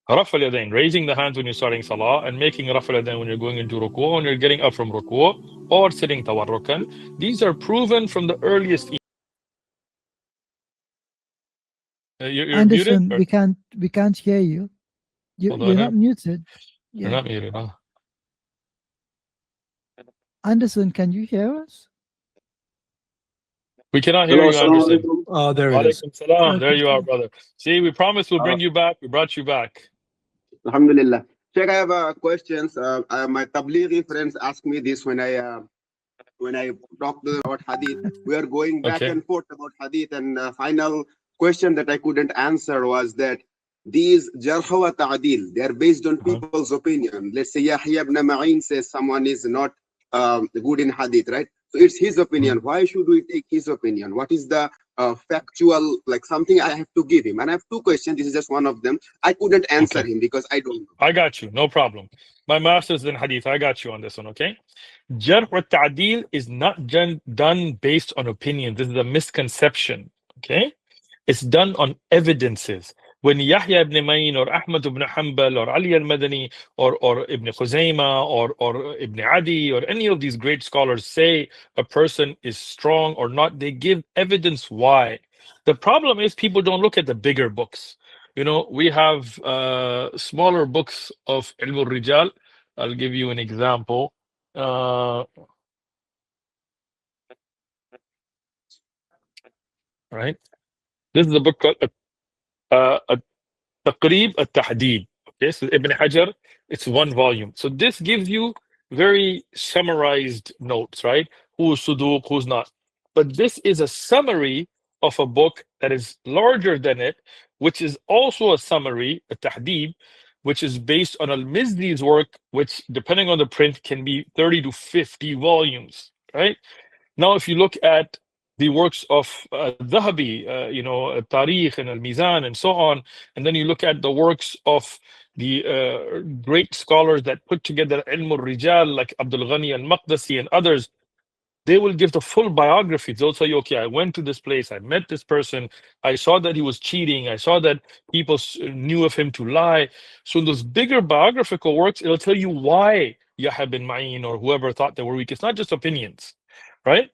Rafa Yadain, raising the hands when you're starting salah, and making Rafa Yadain when you're going into ruku, when you're getting up from ruku, or sitting tawarrukan. These are proven from the earliest. You're muted? Anderson, Or, we can't hear you. hold on You're here. not muted. You're Yeah. not muted, huh? Anderson, can you hear us? We cannot hear Hello, you, assalamu Anderson. alaikum. There it is. Alaikum salam. There Okay. you are, brother. See, we promised we'll Uh, bring you back. We brought you back. Alhamdulillah. Sheikh, I have questions. My Tablighi friends ask me this when I talk to them about hadith. We are going back Okay. and forth about hadith, and final question that I couldn't answer was that these jarh wa ta'dil, they are based on people's opinion. Let's say Yahya ibn Ma'in says someone is not good in hadith, right? So it's his opinion. Why should we take his opinion? What is the factual, like something I have to give him? And I have two questions. This is just one of them. I couldn't answer Okay. him because I don't know. I got you. No problem. My master's in hadith. I got you on this one, okay? Jarh wa ta'dil is not done based on opinion. This is a misconception, okay? It's done on evidences. When Yahya ibn Ma'in or Ahmad ibn Hanbal or Ali al-Madani or Ibn Khuzaymah or Ibn Adi or any of these great scholars say a person is strong or not, they give evidence why. The problem is people don't look at the bigger books. You know, we have smaller books of Ilm al-Rijal. I'll give you an example. Right? This is a book called Taqrib al-Tahdid. Okay, so Ibn Hajar, it's one volume. So this gives you very summarized notes, right? Who's Suduq, who's not. But this is a summary of a book that is larger than it, which is also a summary, a Tahdid, which is based on Al-Mizdi's work, which, depending on the print, can be 30 to 50 volumes, right? Now, if you look at the works of Dhahabi, Tariq and Al-Mizan and so on, and then you look at the works of the great scholars that put together Ilm al-Rijal, like Abdul Ghani al-Maqdisi and others, they will give the full biography. They'll say, okay, I went to this place, I met this person, I saw that he was cheating, I saw that people knew of him to lie. So in those bigger biographical works, it'll tell you why Yahya bin Ma'in or whoever thought they were weak. It's not just opinions, right?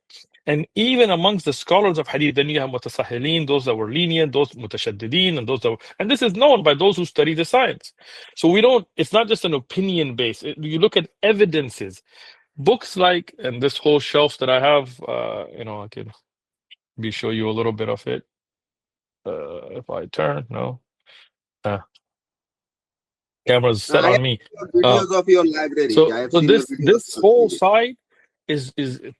And even amongst the scholars of hadith, then you have mutasahilin, those that were lenient, those mutashaddidin, and those that were, and this is known by those who study the science. So we don't, it's not just an opinion base. You look at evidences. Books like, and this whole shelf that I have, I can show you a little bit of it. If I turn, no. Camera's set I on have me. videos of your library. So, I have so seen your this videos. this whole side is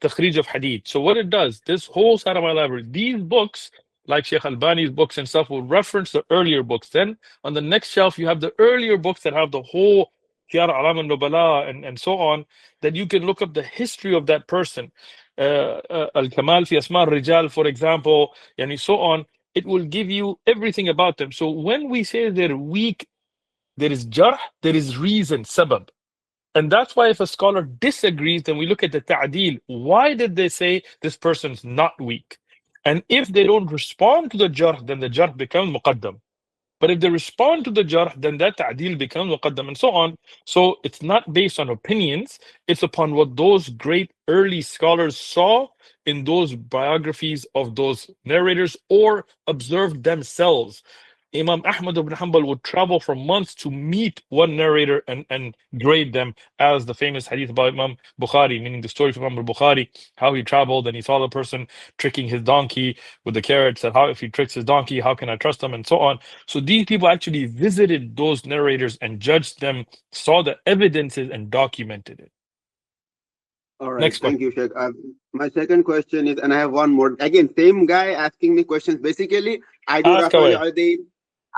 takhrij of hadith. So what it does, this whole side of my library, these books, like Sheikh Albani's books and stuff, will reference the earlier books. Then on the next shelf, you have the earlier books that have the whole Siyar Alam al-Nubala and so on, that you can look up the history of that person. Al-Kamal fi Asma al-Rijal, for example, and so on. It will give you everything about them. So when we say they're weak, there is jarh, there is reason, sabab. And that's why if a scholar disagrees, then we look at the ta'dil. Why did they say this person's not weak? And if they don't respond to the jarh, then the jarh becomes muqaddam. But if they respond to the jarh, then that ta'dil becomes muqaddam and so on. So it's not based on opinions. It's upon what those great early scholars saw in those biographies of those narrators or observed themselves. Imam Ahmad ibn Hanbal would travel for months to meet one narrator and grade them, as the famous hadith about Imam Bukhari, meaning the story from Imam Bukhari, how he traveled and he saw the person tricking his donkey with the carrot, said, how if he tricks his donkey, how can I trust him, and so on. So these people actually visited those narrators and judged them, saw the evidences and documented it. All right, Next thank question. you, Sheikh. My second question is, and I have one more. Again, same guy asking me questions. Basically, I do Ask Rafa away. Yadain.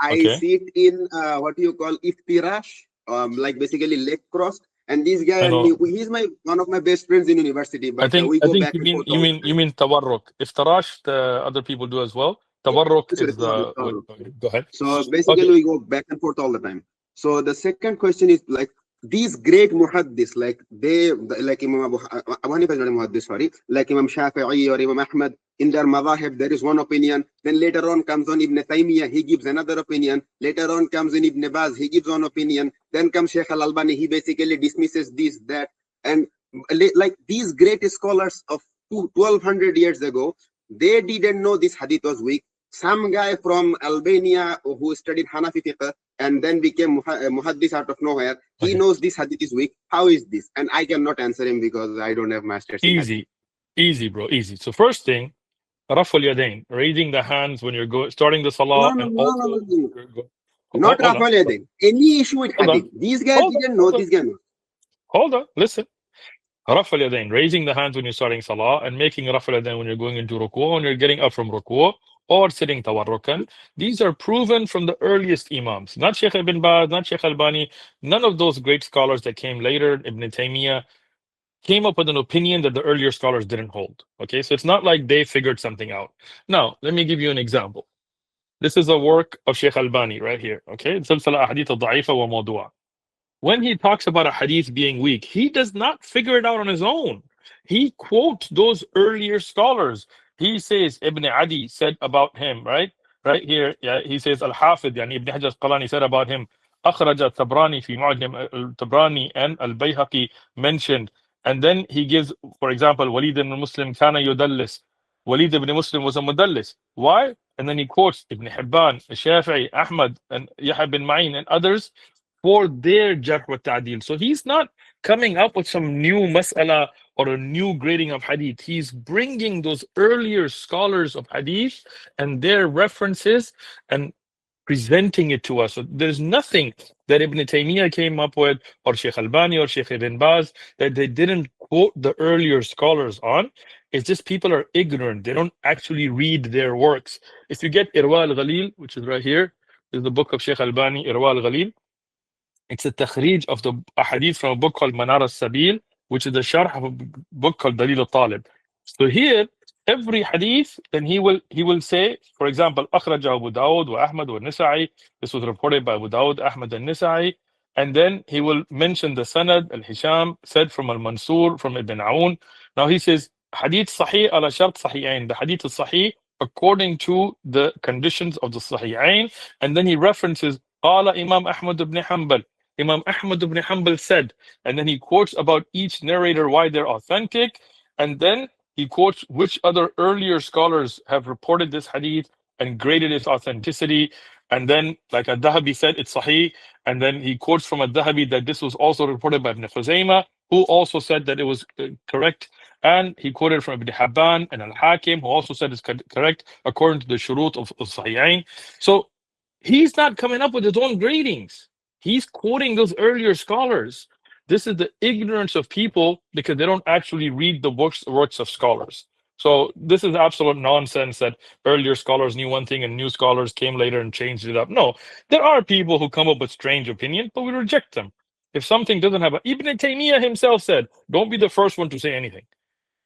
I Okay. sit in what you call iftirash, like basically leg crossed. And this guy, I and know. he's one of my best friends in university. I But think we I go think back and forth all the you time. mean tawarruk. Iftarash, the other people do as well. Tawarruk Sorry, is the sorry. okay, go ahead. So basically, Okay. we go back and forth all the time. So the second question is like, these great muhaddis, like like Imam Abu Hanifa is not a muhaddis, sorry, like Imam Shafi'i or Imam Ahmad, in their madhahib, there is one opinion. Then later on comes on Ibn Taymiyyah, he gives another opinion. Later on comes in Ibn Baz, he gives one opinion. Then comes Sheikh Al-Albani, he basically dismisses this, that. And like these great scholars of 1200 years ago, they didn't know this hadith was weak. Some guy from Albania who studied Hanafi fiqh and then became muhaddis out of nowhere, he knows this hadith is weak. How is this? And I cannot answer him because I don't have masters in hadith. Easy, bro, easy. So first thing, Rafa Yadain, raising the hands when you're starting the salah, and also not Rafa Yadain. Any issue with hadith. These guys didn't know. These guys know. Hold on, listen. Rafa Yadain, raising the hands when you're starting salah, and making Rafa Yadain when you're going into ruku, when you're getting up from ruku, or sitting tawarrukan. These are proven from the earliest imams. Not Sheikh Ibn Baz, not Sheikh Albani, none of those great scholars that came later, Ibn Taymiyyah, came up with an opinion that the earlier scholars didn't hold. Okay, so it's not like they figured something out. Now, let me give you an example. This is a work of Sheikh Albani right here. Okay, Silsila Ahadith al-Da'ifa wa Mawdu'a. When he talks about a hadith being weak, he does not figure it out on his own. He quotes those earlier scholars. He says Ibn Adi said about him, right? Right here, yeah, he says Al-Hafid, yani Ibn Hajar al-Asqalani said about him, أخرج الطبراني في معجم الطبراني and Al-Bayhaqi mentioned. And then he gives, for example, Walid ibn Muslim kana yudallis. Walid ibn Muslim was a mudallis. Why? And then he quotes Ibn Hibban, Shafi'i, Ahmad, and Yahya bin Ma'in, and others for their jarh wa ta'dil. So he's not coming up with some new mas'ala or a new grading of hadith. He's bringing those earlier scholars of hadith and their references and presenting it to us. So there's nothing that Ibn Taymiyyah came up with, or Sheikh Albani or Sheikh Ibn Baz, that they didn't quote the earlier scholars on. It's just people are ignorant. They don't actually read their works. If you get Irwa al-Ghalil, which is right here, is the book of Sheikh Albani, Irwa al-Ghalil. It's a takhrij of the hadith from a book called Manar al-Sabil, which is the sharh of a book called Dalil al-Talib. So here, every hadith, then he will say, for example, أخرج Abu Dawud wa Ahmad wa Nisa'i. This was reported by Abu Dawud, Ahmad and Nisa'i. And then he will mention the sanad, al-Hisham, said from al-Mansur, from Ibn Aoun. Now he says, hadith sahih ala shart sahihain. The hadith is sahih according to the conditions of the sahihain. And then he references, قال Imam Ahmad ibn Hanbal. Imam Ahmad ibn Hanbal said, and then he quotes about each narrator why they're authentic, and then he quotes which other earlier scholars have reported this hadith and graded its authenticity. And then, like Al-Dhahabi said, it's sahih. And then he quotes from Al-Dhahabi that this was also reported by Ibn Khuzaymah, who also said that it was correct. And he quoted from Ibn Hibban and Al-Hakim, who also said it's correct according to the shurut of Sahihain. So he's not coming up with his own gradings. He's quoting those earlier scholars. This is the ignorance of people because they don't actually read the works of scholars. So this is absolute nonsense that earlier scholars knew one thing and new scholars came later and changed it up. No, there are people who come up with strange opinions, but we reject them. If something doesn't have Ibn Taymiyyah himself said, don't be the first one to say anything.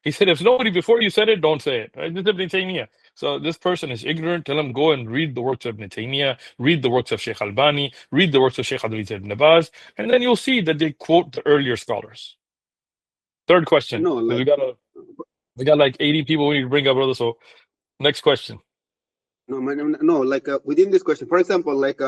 He said, if nobody before you said it, don't say it. Right? This is Ibn Taymiyyah. So this person is ignorant. Tell him, go and read the works of Ibn Taymiyyah, read the works of Sheikh Albani, read the works of Sheikh Abdul Aziz ibn Baz, and then you'll see that they quote the earlier scholars. Third question. No, like, we got like 80 people we need to bring up, brother. So next question. No, like within this question, for example, like